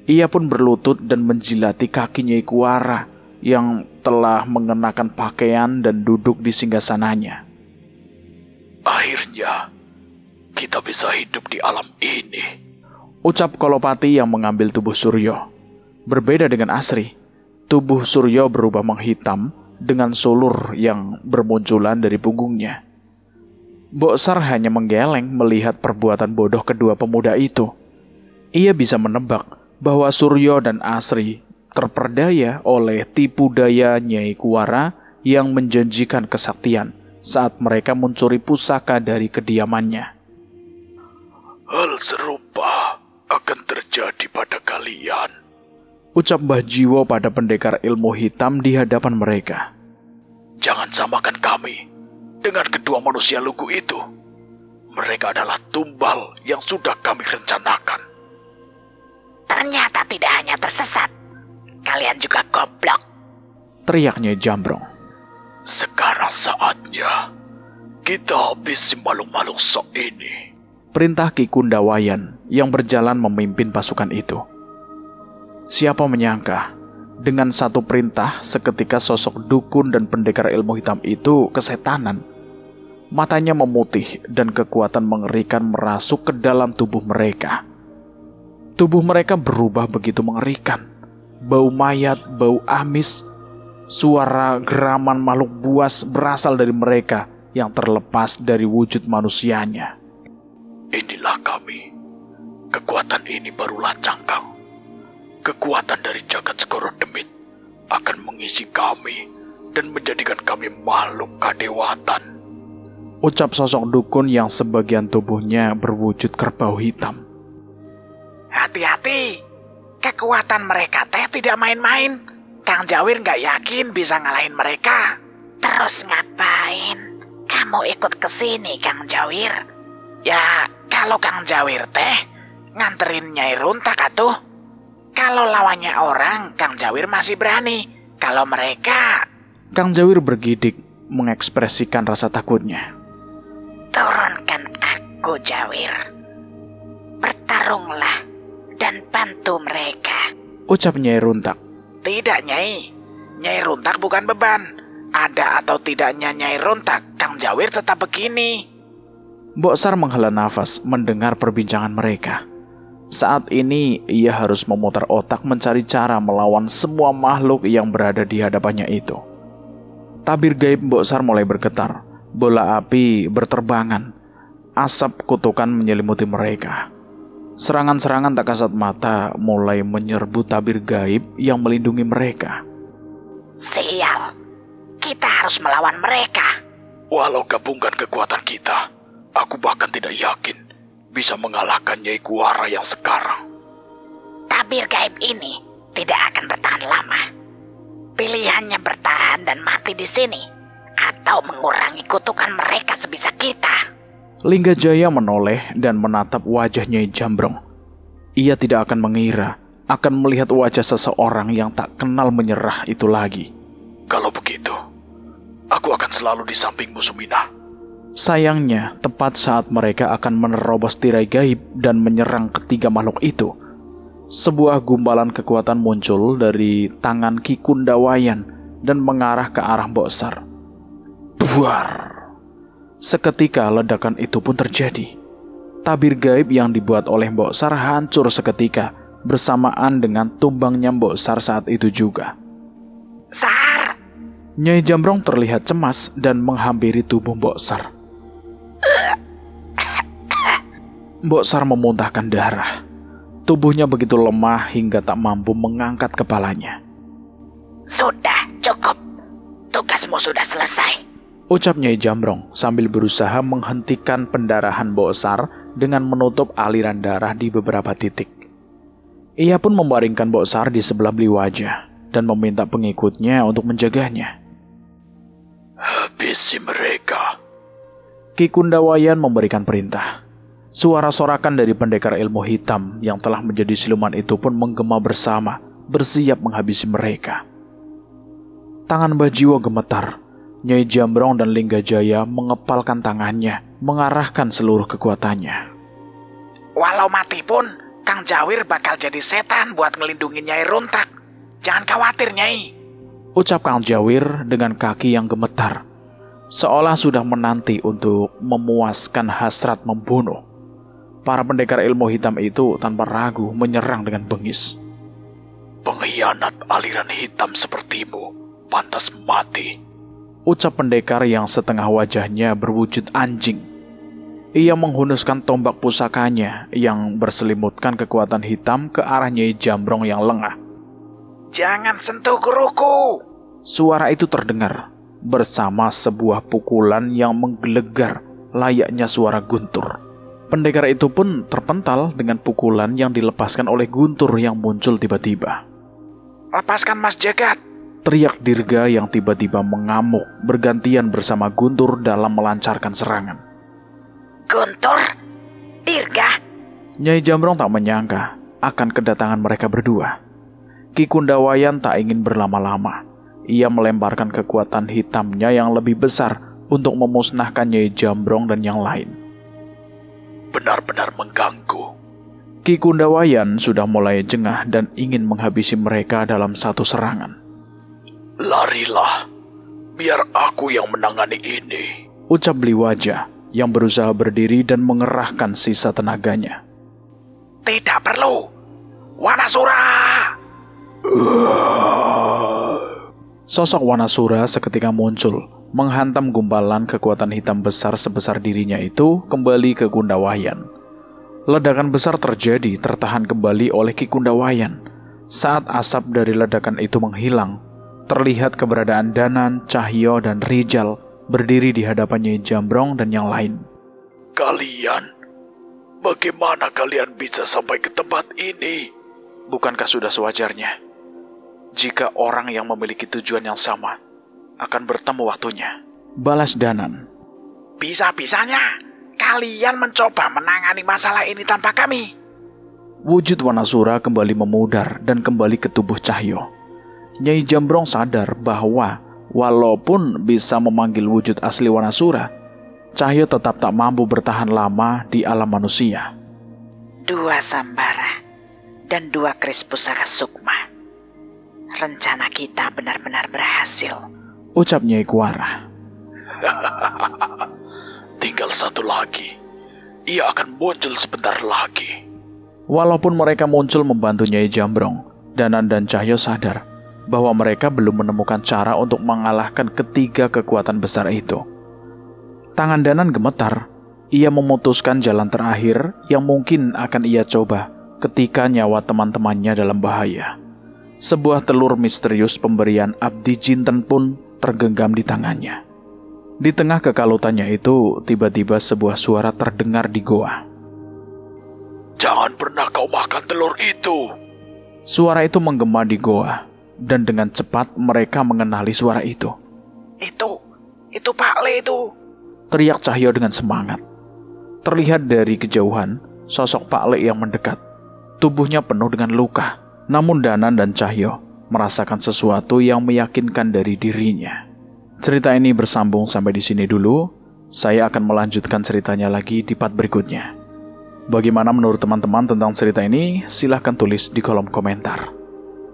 Ia pun berlutut dan menjilati kaki Nyai Kuara yang telah mengenakan pakaian dan duduk di singgasananya. Akhirnya, kita bisa hidup di alam ini. Ucap Kolopati yang mengambil tubuh Suryo. Berbeda dengan Asri, tubuh Suryo berubah menghitam dengan sulur yang bermunculan dari punggungnya. Boksar hanya menggeleng melihat perbuatan bodoh kedua pemuda itu. Ia bisa menebak bahwa Suryo dan Asri terperdaya oleh tipu daya Nyai Kuara yang menjanjikan kesaktian saat mereka mencuri pusaka dari kediamannya. Hal serupa akan terjadi pada kalian. Ucap Mbah Jiwo pada pendekar ilmu hitam di hadapan mereka. Jangan samakan kami dengan kedua manusia lugu itu. Mereka adalah tumbal yang sudah kami rencanakan. Ternyata tidak hanya tersesat, kalian juga goblok. Teriaknya Jambrong. Sekarang saatnya kita habisi makhluk-makhluk sok ini. Perintah Ki Kundawayan yang berjalan memimpin pasukan itu. Siapa menyangka, dengan satu perintah seketika sosok dukun dan pendekar ilmu hitam itu kesetanan. Matanya memutih dan kekuatan mengerikan merasuk ke dalam tubuh mereka. Tubuh mereka berubah begitu mengerikan. Bau mayat, bau amis, suara geraman makhluk buas berasal dari mereka yang terlepas dari wujud manusianya. Inilah kami. Kekuatan ini barulah cangkang. Kekuatan dari jagat Segoro Demit akan mengisi kami dan menjadikan kami makhluk kadewatan. Ucap sosok dukun yang sebagian tubuhnya berwujud kerbau hitam. Hati-hati, kekuatan mereka teh tidak main-main. Kang Jawir nggak yakin bisa ngalahin mereka. Terus ngapain? Kamu ikut ke sini, Kang Jawir? Ya, kalau Kang Jawir teh nganterin Nyai Runtak atuh. Kalau lawannya orang, Kang Jawir masih berani. Kalau mereka... Kang Jawir bergidik mengekspresikan rasa takutnya. Turunkan aku, Jawir. Bertarunglah dan bantu mereka. Ucap Nyai Runtak. Tidak, Nyai. Nyai Runtak bukan beban. Ada atau tidaknya Nyai Runtak, Kang Jawir tetap begini. Mbok Sar menghela nafas mendengar perbincangan mereka. Saat ini ia harus memutar otak mencari cara melawan semua makhluk yang berada di hadapannya itu. Tabir gaib Mbok Sar mulai bergetar. Bola api berterbangan. Asap kutukan menyelimuti mereka. Serangan-serangan tak kasat mata mulai menyerbu tabir gaib yang melindungi mereka. Sial, kita harus melawan mereka. Walau gabungkan kekuatan kita, aku bahkan tidak yakin bisa mengalahkan Nyai Kuara yang sekarang. Tabir gaib ini tidak akan bertahan lama. Pilihannya bertahan dan mati di sini, atau mengurangi kutukan mereka sebisa kita. Linggajaya menoleh dan menatap wajah Nyai Jambrong. Ia tidak akan mengira akan melihat wajah seseorang yang tak kenal menyerah itu lagi. Kalau begitu, aku akan selalu di sampingmu, Suminah. Sayangnya, tepat saat mereka akan menerobos tirai gaib dan menyerang ketiga makhluk itu, sebuah gumpalan kekuatan muncul dari tangan Ki Kundawayan dan mengarah ke arah Mbok Sar. Buar! Seketika ledakan itu pun terjadi. Tabir gaib yang dibuat oleh Mbok Sar hancur seketika bersamaan dengan tumbangnya Mbok Sar saat itu juga. Sar! Nyai Jambrong terlihat cemas dan menghampiri tubuh Mbok Sar. Mbok Sar memuntahkan darah. Tubuhnya begitu lemah hingga tak mampu mengangkat kepalanya. Sudah cukup. Tugasmu sudah selesai. Ucap Nyai Jambrong sambil berusaha menghentikan pendarahan Mbok Sar dengan menutup aliran darah di beberapa titik. Ia pun membaringkan Mbok Sar di sebelah beli wajah dan meminta pengikutnya untuk menjaganya. Habisi mereka. Ki Kundawayan memberikan perintah. Suara sorakan dari pendekar ilmu hitam yang telah menjadi siluman itu pun menggema bersama, bersiap menghabisi mereka. Tangan Bajiwo gemetar. Nyai Jambrong dan Linggajaya mengepalkan tangannya, mengarahkan seluruh kekuatannya. Walau mati pun, Kang Jawir bakal jadi setan buat ngelindungi Nyai Runtak. Jangan khawatir, Nyai. Ucap Kang Jawir dengan kaki yang gemetar, seolah sudah menanti untuk memuaskan hasrat membunuh. Para pendekar ilmu hitam itu tanpa ragu menyerang dengan bengis. Pengkhianat aliran hitam sepertimu pantas mati. Ucap pendekar yang setengah wajahnya berwujud anjing. Ia menghunuskan tombak pusakanya yang berselimutkan kekuatan hitam ke arah Nyai Jambrong yang lengah. Jangan sentuh guruku. Suara itu terdengar bersama sebuah pukulan yang menggelegar layaknya suara guntur. Pendekar itu pun terpental dengan pukulan yang dilepaskan oleh guntur yang muncul tiba-tiba. Lepaskan Mas Jagat. Teriak Dirga yang tiba-tiba mengamuk bergantian bersama Guntur dalam melancarkan serangan. Guntur? Dirga? Nyai Jambrong tak menyangka akan kedatangan mereka berdua. Ki Kundawayan tak ingin berlama-lama. Ia melemparkan kekuatan hitamnya yang lebih besar untuk memusnahkan Nyai Jambrong dan yang lain. Benar-benar mengganggu. Ki Kundawayan sudah mulai jengah dan ingin menghabisi mereka dalam satu serangan. Larilah, biar aku yang menangani ini. Ucap beli wajah yang berusaha berdiri dan mengerahkan sisa tenaganya. Tidak perlu. Wanasura! Sosok Wanasura seketika muncul, menghantam gumpalan kekuatan hitam besar sebesar dirinya itu kembali ke Kundawayan. Ledakan besar terjadi tertahan kembali oleh Ki Kundawayan. Saat asap dari ledakan itu menghilang, terlihat keberadaan Danan, Cahyo, dan Rijal berdiri di hadapan Nyai Jambrong dan yang lain. Kalian, bagaimana kalian bisa sampai ke tempat ini? Bukankah sudah sewajarnya jika orang yang memiliki tujuan yang sama akan bertemu waktunya? Balas Danan. Bisa-bisanya kalian mencoba menangani masalah ini tanpa kami. Wujud Wanasura kembali memudar dan kembali ke tubuh Cahyo. Nyai Jambrong sadar bahwa Walaupun bisa memanggil wujud asli Wanasura, Cahyo tetap tak mampu bertahan lama di alam manusia. 2 Sambara dan 2 keris pusaka sukma. Rencana kita benar-benar berhasil, ucap Nyai Kuara. Tinggal 1 lagi. Ia akan muncul sebentar lagi. Walaupun mereka muncul membantu Nyai Jambrong, Danan dan Cahyo sadar bahwa mereka belum menemukan cara untuk mengalahkan ketiga kekuatan besar itu. Tangan Danan gemetar. Ia memutuskan jalan terakhir yang mungkin akan ia coba ketika nyawa teman-temannya dalam bahaya. Sebuah telur misterius pemberian Abdi Jinten pun tergenggam di tangannya. Di tengah kekalutannya itu, tiba-tiba sebuah suara terdengar di goa. Jangan pernah kau makan telur itu. Suara itu menggema di goa, dan dengan cepat mereka mengenali suara itu. Itu Pak Le itu. Teriak Cahyo dengan semangat. Terlihat dari kejauhan, sosok Pak Le yang mendekat. Tubuhnya penuh dengan luka, namun Danan dan Cahyo merasakan sesuatu yang meyakinkan dari dirinya. Cerita ini bersambung sampai di sini dulu. Saya akan melanjutkan ceritanya lagi di part berikutnya. Bagaimana menurut teman-teman tentang cerita ini? Silahkan tulis di kolom komentar.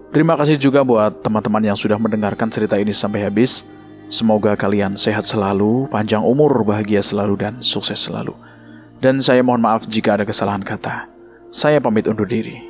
Terima kasih juga buat teman-teman yang sudah mendengarkan cerita ini sampai habis. Semoga kalian sehat selalu, panjang umur, bahagia selalu, dan sukses selalu. Dan saya mohon maaf jika ada kesalahan kata. Saya pamit undur diri.